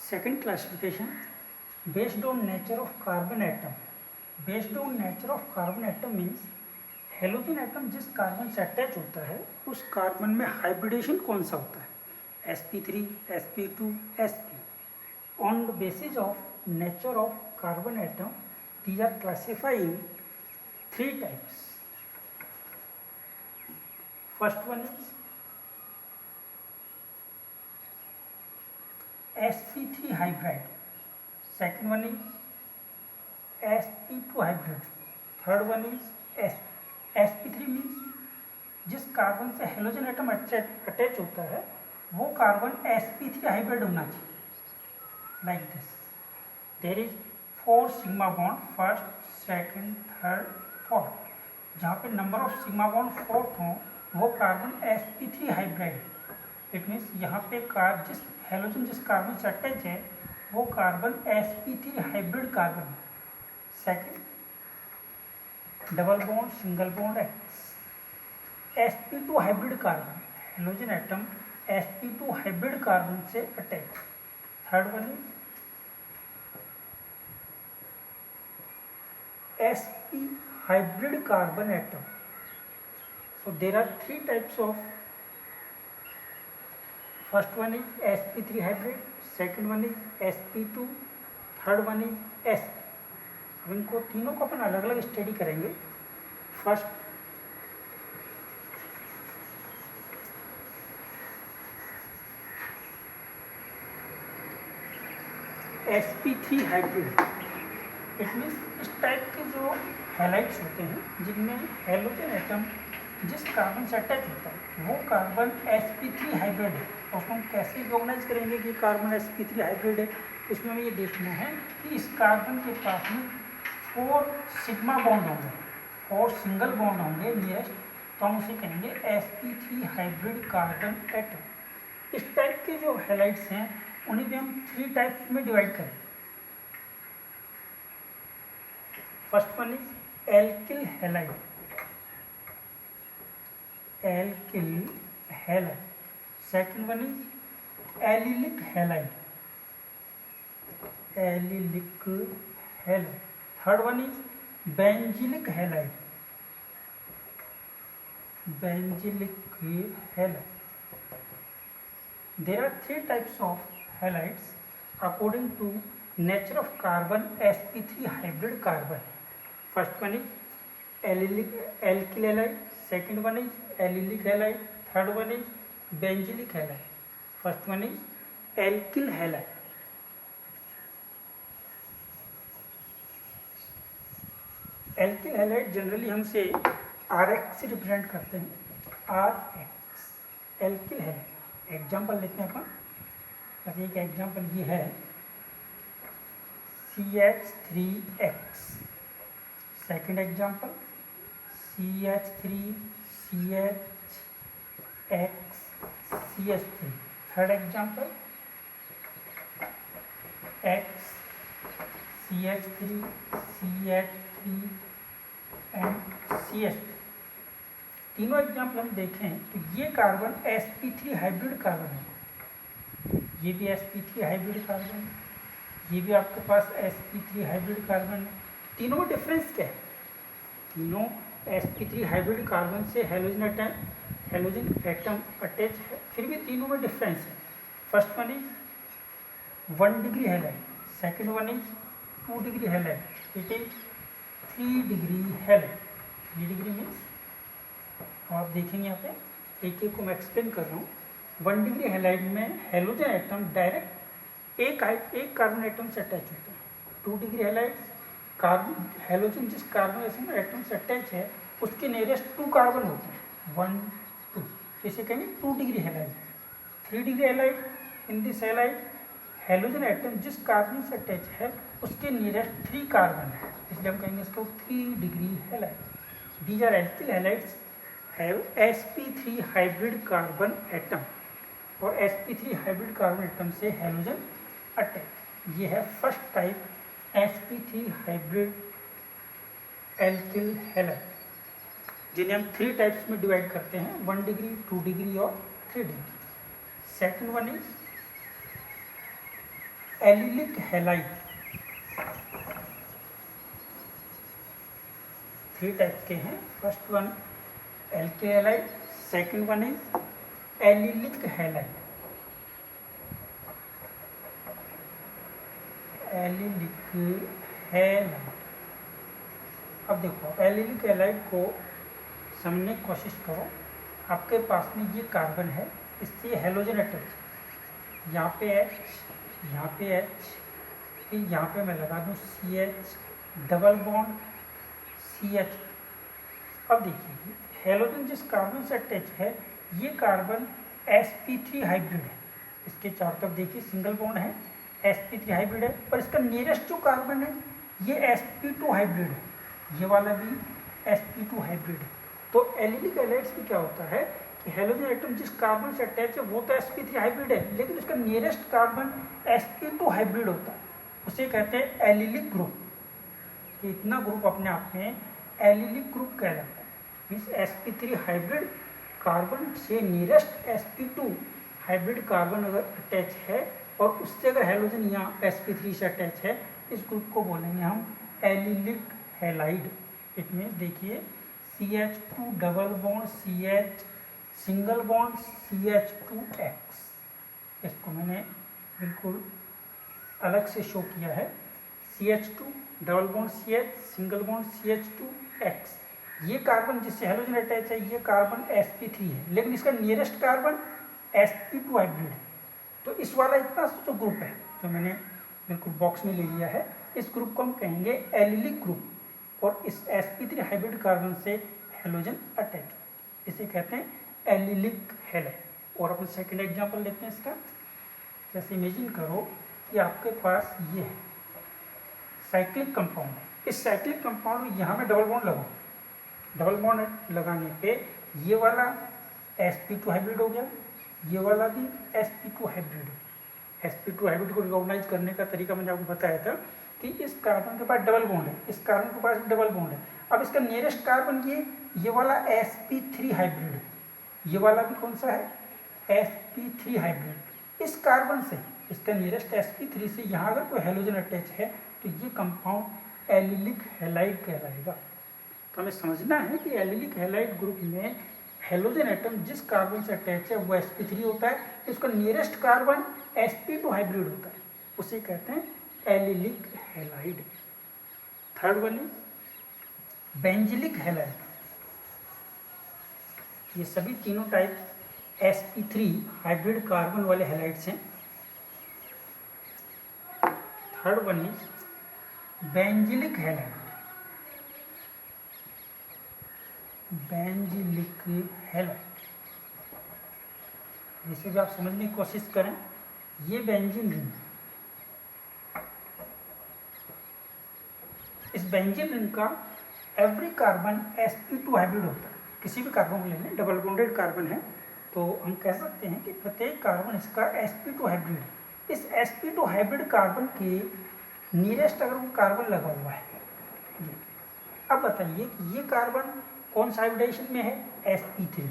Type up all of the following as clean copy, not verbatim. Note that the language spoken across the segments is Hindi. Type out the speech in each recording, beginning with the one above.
Second classification, based on nature of carbon atom. Based on nature of carbon atom means halogen atom जिस कार्बन से अटैच होता है उस कार्बन में हाइब्रिडेशन कौन सा होता है, sp3, sp2, sp. On the basis of nature of carbon atom, these are classified in three types. First one is sp3 hybrid, second one is sp2 hybrid, third one is sp3 means जिस कार्बन से हेलोजन एटम अटैच होता है वो कार्बन sp3 हाइब्रिड होना चाहिए. Like this, there is 4 sigma bond, first, second, third, fourth. जहाँ पे number of sigma bond fourth हो वो carbon sp3 hybrid. It means यहाँ पे जिस हेलोजन जिस कार्बन से अटैच है वो carbon sp3 hybrid carbon. Second, double bond, single bond, X, sp2 hybrid carbon, halogen atom sp2 hybrid carbon से attach. Third one is sp hybrid carbon atom. So there are three types of. First one is sp3 hybrid, second one is sp2, third one is sp. अब इनको तीनों को अपन अलग अलग स्टडी करेंगे. First, sp3 hybrid. It means इस टाइप के जो हैलाइड्स होते हैं जिनमें हेलोजन एटम जिस कार्बन से अटैच होता है वो कार्बन sp3 हाइब्रिड है. और उसको हम कैसे रिकॉग्नाइज करेंगे कि कार्बन sp3 हाइब्रिड है? उसमें हमें ये देखना है कि इस कार्बन के पास में 4 सिग्मा बॉन्ड होंगे, 4 सिंगल बॉन्ड होंगे नियरेस्ट, तो हम उसे कहेंगे sp3 हाइब्रिड कार्बन एटम. इस टाइप के जो हैलाइड्स हैं उन्हें भी हम 3 टाइप्स में डिवाइड करें. First one is alkyl halide, alkyl halide. Second one is allylic halide, allylic halide. Third one is benzylic halide, benzylic halide. There are 3 types of halides according to nature of carbon sp3 hybrid carbon. First one is alkyl halide, second one is allylic halide, third one is benzylic halide. First one is alkyl halide. Alkyl halide generally हमसे RX से रिप्रेजेंट करते हैं, RX. एल्किल हैलाइड एग्जाम्पल लेते हैं अपन. बस एक एग्जाम्पल ये है CH3X. Second example CH3, CHX, CH3. Third example X, CH3, CH3 and CH3. तीनों एग्जाम्पल हम देखें तो ये कार्बन sp3 हाइब्रिड कार्बन है, ये भी sp3 हाइब्रिड कार्बन है, ये भी आपके पास sp3 हाइब्रिड कार्बन है. तीनों में डिफरेंस क्या है? तीनों sp3 हाइब्रिड कार्बन से हेलोजन एटम अटैच है, फिर भी तीनों में डिफरेंस है. First one is 1 degree halide, second one is 2 degree halide, it is 3 degree halide. 3 degree means आप देखेंगे यहाँ पे एक को मैं एक्सप्लेन कर रहा हूँ. 1 डिग्री हैलाइड में हेलोजन एटम डायरेक्ट एक कार्बन एटम से अटैच होता है. 2 डिग्री हैलाइड कार्बन हेलोजन जिस कार्बन एटम से अटैच है उसके नियरेस्ट 2 कार्बन होते हैं, 1, 2, इसे कहेंगे 2 degree halide. 3 degree halide, in this halide halogen atom जिस कार्बन से अटैच है उसके नियरेस्ट 3 कार्बन है, इसलिए हम कहेंगे इसको 3 degree halide. These are alkyl halides have sp3 hybrid carbon atom और sp3 हाइब्रिड कार्बन एटम से हेलोजन अटैच. ये है first type sp3 hybrid alkyl halide, जिन्हें हम 3 टाइप्स में डिवाइड करते हैं, 1 डिग्री, 2 डिग्री और 3 degree. Second one is allylic halide 3 type के हैं। First one alkyl halide, second one is allylic halide. Allylic halide, अब देखो एलिलिक हैलाइड को समझने की कोशिश करो। आपके पास में ये कार्बन है, इससे हेलोजन अटैच, यहाँ पे H, यहाँ पे H, फिर यहाँ पे मैं लगा दूँ CH, डबल बॉन्ड CH। अब देखिए हेलोजन जिस कार्बन से अटैच है ये कार्बन sp3 हाइब्रिड है। इसके चारों तरफ देखिए सिंगल बॉन्ड है, sp3 हाइब्रिड है, और इसका नियरेस्ट जो कार्बन है ये sp2 हाइब्रिड है, ये वाला भी sp2 हाइब्रिड है। तो एलिलिक हैलाइड्स में क्या होता है कि हेलोजन एटम जिस कार्बन से अटैच है वो तो sp3 हाइब्रिड है, लेकिन उसका नियरेस्ट कार्बन sp2 हाइब्रिड होता है, उसे कहते हैं एलिलिक ग्रुप। इतना ग्रुप अपने आप में एलिलिक ग्रुप कहलाता है। मीन्स sp3 हाइब्रिड कार्बन से नियरेस्ट sp2 हाइब्रिड कार्बन अगर अटैच है और उससे अगर हेलोजन यहाँ sp3 से अटैच है, इस ग्रुप को बोलेंगे हम एलिलिक हैलाइड। इट मीन्स देखिए CH2 double bond CH, single bond CH2X। इसको मैंने बिल्कुल अलग से शो किया है। CH2 double bond CH, single bond CH2X। ये कार्बन जिससे हेलोजन अटैच है ये कार्बन sp3 है, लेकिन इसका नियरेस्ट कार्बन sp2 हाइब्रिड है। तो इस वाला इतना जो ग्रुप है जो मैंने बिल्कुल बॉक्स में ले लिया है, इस ग्रुप को हम कहेंगे एलिलिक ग्रुप, और इस sp3 हाइब्रिड कार्बन से हेलोजन अटैच, इसे कहते हैं एलिलिक हैलाइड। और अपन सेकंड एग्जांपल लेते हैं इसका। जैसे इमेजिन करो कि आपके पास ये है साइक्लिक कंपाउंड है, इस साइक्लिक कंपाउंड में यहाँ में डबल बॉन्ड लगाओ, डबल बॉन्ड लगाने पे ये वाला sp2 हाइब्रिड हो गया, ये वाला भी sp2 हाइब्रिड है। sp2 हाइब्रिड को रिकॉग्नाइज करने का तरीका मैंने आपको बताया था कि इस कार्बन के पास डबल बॉन्ड है, इस कार्बन के पास डबल बॉन्ड है। अब इसका नियरेस्ट कार्बन ये वाला sp3 हाइब्रिड है, ये वाला भी कौन सा है sp3 हाइब्रिड। इस कार्बन से इसका नियरेस्ट sp3 से यहाँ अगर कोई हेलोजन अटैच है तो ये कंपाउंड एलिलिक हैलाइड कहलाएगा। तो हमें समझना है कि एलिलिक हैलाइड ग्रुप में हेलोजन एटम जिस कार्बन से अटैच है वो sp3 होता है, इसका नियरेस्ट कार्बन sp2 हाइब्रिड होता है, उसे कहते हैं allylic halide. Third one is benzylic halide. ये सभी तीनों टाइप sp3 हाइब्रिड कार्बन वाले हैलाइड्स हैं। Third one is benzylic halide. Benzylic halide, जिसे भी आप समझने की कोशिश करें, ये बेंजीन रिंग, इस बेंजीन रिंग का एवरी कार्बन sp2 हाइब्रिड होता है। किसी भी कार्बन को ले लें, डबल बॉन्डेड कार्बन है तो हम कह सकते हैं कि प्रत्येक कार्बन इसका sp2 हाइब्रिड है। इस sp2 हाइब्रिड कार्बन के नियरेस्ट अगर वो कार्बन लगा हुआ है, अब बताइए कि ये कार्बन कौन सा हाइब्रिडाइजेशन में है sp3।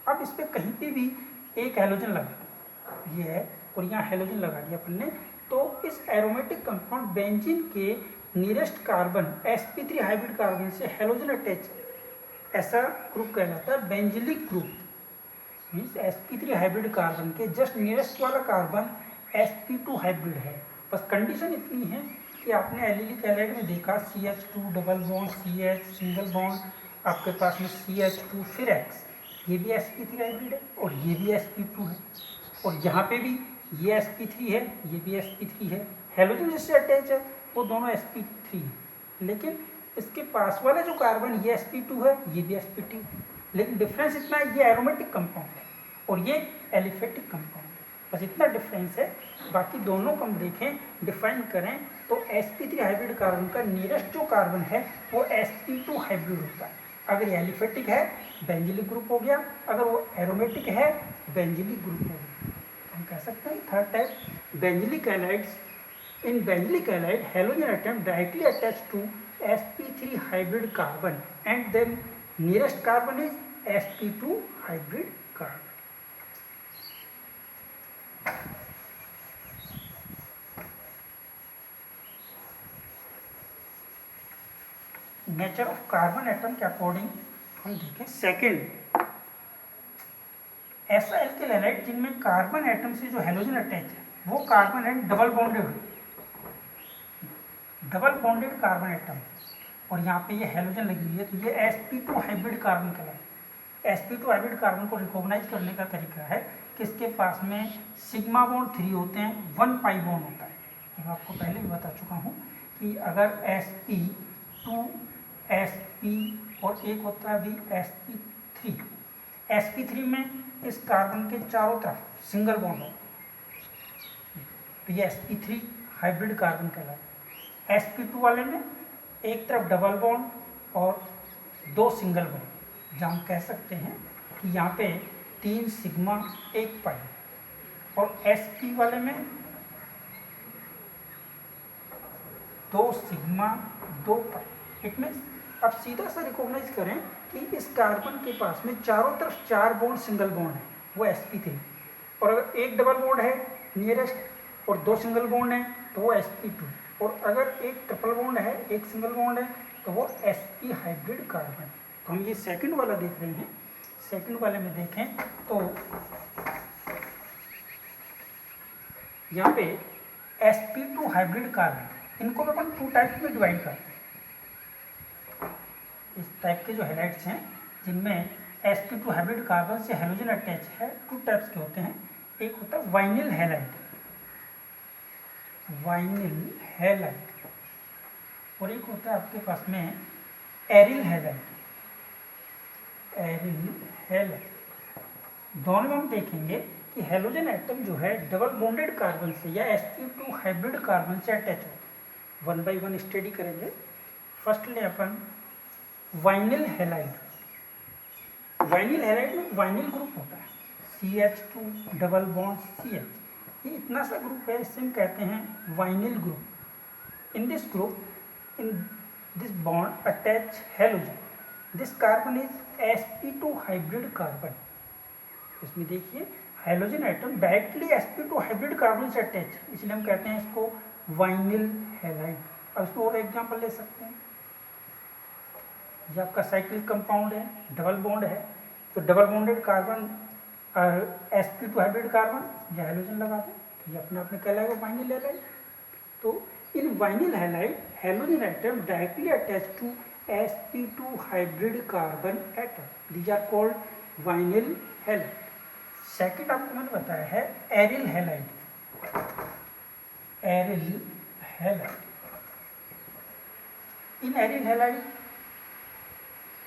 अब इस पर कहीं पे भी एक हेलोजन लगा, ये है, और यहाँ हेलोजन लगा दिया अपन ने, तो इस एरोमेटिक कंपाउंड बेंजीन के nearest carbon sp3 hybrid carbon से हेलोजन अटैच, ऐसा ग्रुप कहलाता है benzylic group. Means sp3 hybrid carbon के जस्ट नियरेस्ट वाला कार्बन sp2 हाइब्रिड है। बस कंडीशन इतनी है कि आपने एलिलिक हैलाइड में देखा CH2 double bond CH, single bond, आपके पास में CH2 फिर X, ये भी sp3 हाइब्रिड है और ये भी sp2 है, और यहाँ पे भी ये sp3 है, ये भी sp3 है। हेलोजन जिससे अटैच है वो दोनों sp3 है, लेकिन इसके पास वाला जो कार्बन ये sp2 है, ये भी sp2 है, लेकिन डिफरेंस इतना है, ये एरोमेटिक कंपाउंड है और ये एलिफेटिक कंपाउंड है। बस इतना डिफरेंस है, बाकी दोनों को हम देखें डिफाइन करें तो sp3 हाइब्रिड कार्बन का नियरेस्ट जो कार्बन है वो sp2 हाइब्रिड होता है। अगर ये एलिफेटिक है बेंजिलिक ग्रुप हो गया, अगर वो एरोमेटिक है बेंजिलिक ग्रुप हो गया। हम कह सकते हैं third type benzylic halides. In benzylic halide halogen atom directly attach to sp3 hybrid carbon and then nearest carbon is sp2 hybrid carbon. Nature of carbon atom के अकॉर्डिंग हम देखें, सेकेंड ऐसा एल्किल हैलाइड जिनमें कार्बन एटम से जो हेलोजन अटैच है वो carbon atom double bonded carbon atom, और यहाँ पे ये हेलोजन लगी हुई है, तो ये sp2 हाइब्रिड कार्बन कहलाए। sp2 हाइब्रिड कार्बन को रिकॉग्नाइज करने का तरीका है कि इसके पास में सिग्मा बॉन्ड 3 होते हैं, 1 पाई बॉन्ड होता है। मैं आपको पहले भी बता चुका हूँ कि अगर sp2 sp और एक होता है भी sp3 में इस कार्बन के चारों तरफ सिंगल बॉन्ड होता है, तो ये sp3 हाइब्रिड कार्बन कहलाए। sp2 वाले में एक तरफ डबल बॉन्ड और 2 सिंगल बॉन्ड, जहाँ हम कह सकते हैं कि यहाँ पे 3 सिग्मा 1 पाई, और sp वाले में 2 सिग्मा 2 पाई। इट मीन्स अब सीधा सा रिकॉग्नाइज करें कि इस कार्बन के पास में चारों तरफ 4 बॉन्ड सिंगल बॉन्ड है, वो sp3, और अगर एक डबल बॉन्ड है नियरेस्ट और 2 सिंगल बॉन्ड है तो वो sp2, और अगर एक ट्रिपल बॉन्ड है, एक सिंगल बॉन्ड है, तो वो sp हाइब्रिड कार्बन। तो हम ये सेकंड वाला देख रहे हैं। सेकंड वाले में देखें तो यहाँ पे sp2 हाइब्रिड कार्बन, इनको अपन 2 टाइप्स में डिवाइड करते हैं। इस टाइप के जो हैलाइड्स हैं जिनमें sp2 हाइब्रिड कार्बन से हेलोजन अटैच है, 2 टाइप्स के होते हैं। एक होता है वाइनिल हैलाइड, और एक होता है आपके पास में एरिल हैलाइड। दोनों में हम देखेंगे कि हेलोजन एटम जो है डबल बॉन्डेड कार्बन से या sp2 हाइब्रिड कार्बन से अटैच हो। 1 बाई 1 स्टडी करेंगे। फर्स्टली अपन वाइनिल हैलाइड में वाइनिल ग्रुप होता है, CH2 डबल बॉन्ड CH, ये इतना सा ग्रुप है, इससे हम कहते हैं vinyl group. In this bond attach halogen, this carbon is sp2 hybrid carbon. इसमें देखिए halogen atom directly sp2 hybrid carbon से अटैच, इसलिए हम कहते हैं इसको वाइनिल हैलाइड। अब इसको और एग्जांपल ले सकते हैं, ये आपका साइक्लिक कंपाउंड है, डबल बॉन्ड है, तो डबल बॉन्डेड कार्बन और sp2 हाइब्रिड कार्बन या हेलोजन लगा दें, तो ये अपने आप में कहलाएगा वाइनिल हैलाइड। तो in vinyl halide halogen atom directly attach to sp2 hybrid carbon atom, these are called vinyl halide. Second आपको मैंने बताया है aryl halide. In aryl halide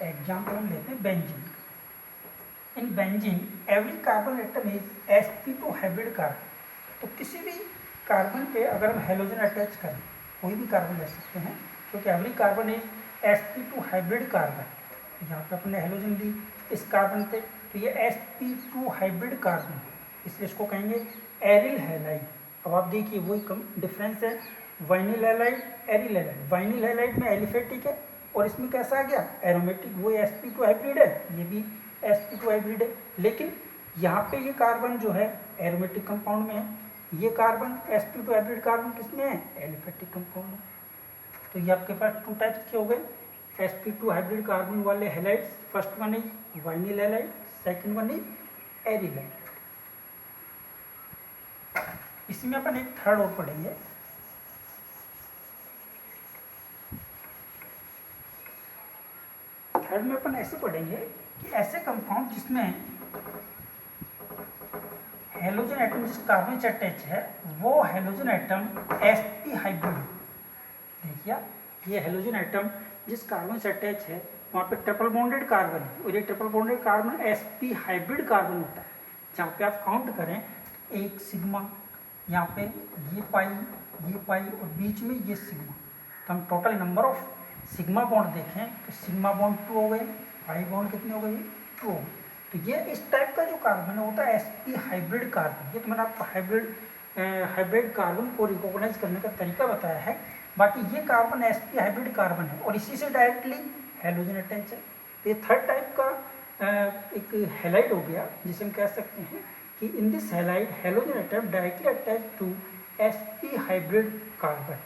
example हम लेते हैं benzene. In benzene every carbon atom is sp2 hybrid carbon. तो किसी भी कार्बन पे अगर हम हेलोजन अटैच करें, कोई भी कार्बन ले सकते हैं, क्योंकि every carbon is sp2 hybrid carbon. यहाँ पे अपने हेलोजन ली इस कार्बन पे, तो ये sp2 हाइब्रिड कार्बन, इसलिए इसको कहेंगे एरिल हैलाइड। अब आप देखिए वही कम डिफरेंस है, vinyl halide, aryl halide. Vinyl halide में एलिफेटिक है और इसमें कैसा आ गया एरोमेटिक, वो sp2 हाइब्रिड है, ये भी sp2 हाइब्रिड है। लेकिन यहाँ पे ये कार्बन जो है एरोमेटिक कंपाउंड में है, ये कार्बन sp2 हाइब्रिड कार्बन किसमें है, एलिफेटिक कंपाउंड में। तो ये आपके पास 2 टाइप्स के हो गए sp2 हाइब्रिड कार्बन वाले halides. First one is vinyl halide, second one is aryl halide. इसमें अपन एक थर्ड और पढ़ेंगे, थर्ड में अपन ऐसे पढ़ेंगे कि ऐसे कंपाउंड जिसमें हेलोजन एटम जिस कार्बन से अटैच है वो हेलोजन एटम sp हाइब्रिड। देखिए ये हेलोजन एटम जिस कार्बन से अटैच है वहाँ पे ट्रिपल बॉन्डेड कार्बन है, और ये triple bonded carbon sp hybrid carbon होता है। जहाँ पे आप काउंट करें 1 सिग्मा, यहाँ पे ये पाई और बीच में ये सिग्मा, तो हम total number of sigma bond देखें तो सिग्मा बॉन्ड 2 हो गए, पाई बॉन्ड कितने हो गए 2 हो गए। तो ये इस टाइप का जो कार्बन है होता है sp हाइब्रिड कार्बन। ये तो मैंने आपको हाइब्रिड कार्बन को रिकॉग्नाइज करने का तरीका बताया है। बाकी ये कार्बन sp हाइब्रिड कार्बन है और इसी से डायरेक्टली हेलोजन अटैच है। तो ये थर्ड टाइप का एक हैलाइड हो गया, जिसे हम कह सकते हैं कि in this halide halogen atom directly attach to sp hybrid carbon.